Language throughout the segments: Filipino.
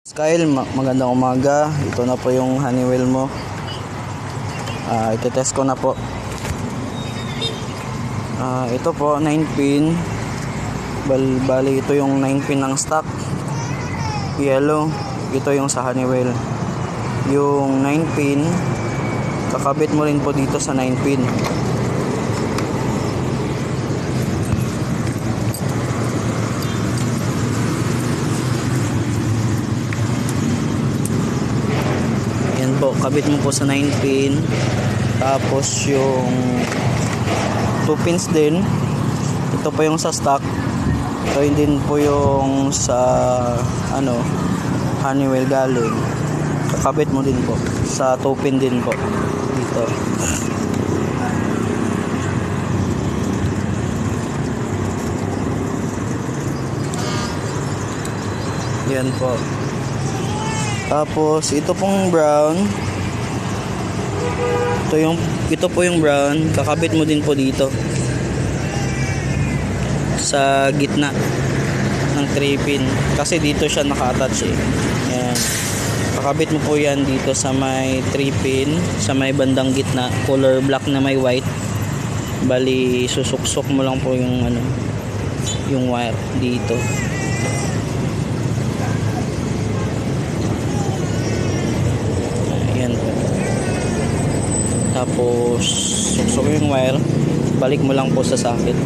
Kyle, magandang umaga. Ito na po yung Honeywell mo. Itetest ko na po. Ito po 9 pin. Bali ito yung 9 pin ng stock. Yellow. Ito yung sa Honeywell. Yung 9 pin, kakabit mo rin po dito sa 9 pin. Po, kabit mo po sa 9 pin. Tapos yung 2 pins din, ito po yung sa stock. Ito din po yung sa Honeywell galing. Kakabit mo din po sa 2 pin din po dito. Yan po. Tapos ito pong brown. Ito po yung brown, kakabit mo din po dito sa gitna ng 3 pin kasi dito siya naka-attach eh. Ayan. Kakabit mo po yan dito sa may 3 pin, sa may bandang gitna, color black na may white. Bali susuksok mo lang po yung yung wire dito. Tapos suksok yung wire, balik mo lang po sa socket.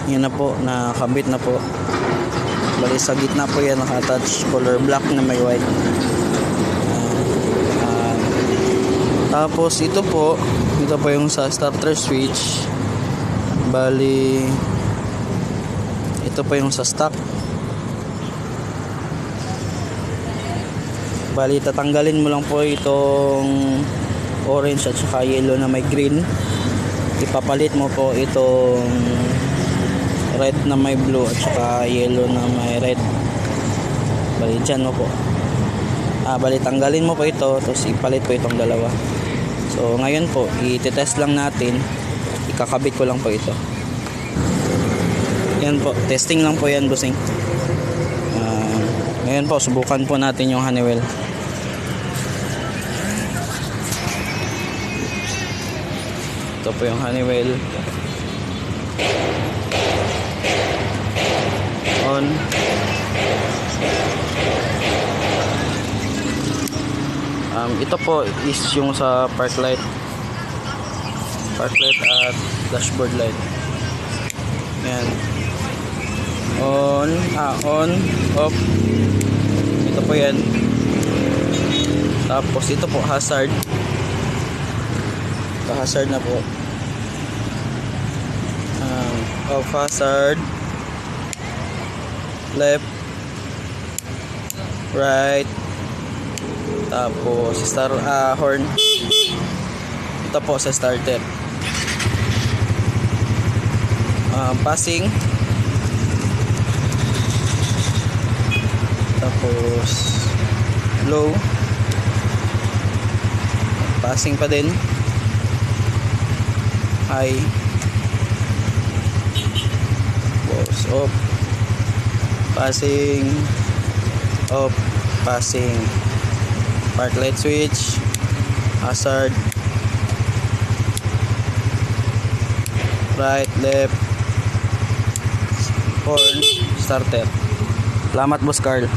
Yan na po, nakabit na po. Bali sa gitna po yan naka-attach, color black na may white. Tapos ito po yung sa starter switch. Bali ito po yung sa stock. Bali tatanggalin mo lang po itong orange at saka yellow na may green. Ipapalit mo po itong red na may blue at saka yellow na may red. Bali dyan mo po. Bali tanggalin mo po ito, tapos ipalit po itong dalawa. So ngayon po, i-test lang natin. Ikakabit ko lang po ito. Yan po, testing lang po yan, bossing. Ngayon po, subukan po natin yung Honeywell. Ito po yung Honeywell. On. Ito po is yung sa park light at dashboard light. Yan. On, off. Ito po yan. Tapos ito po hazard. Ito hazard na po. Off hazard. Left, right. Tapos horn. Ito po sa starter. Passing. Tapos low. Passing pa din. High. Pause off. Passing off. Passing. Park light switch, hazard, right, left, horn, starter. Salamat, Boss Carl.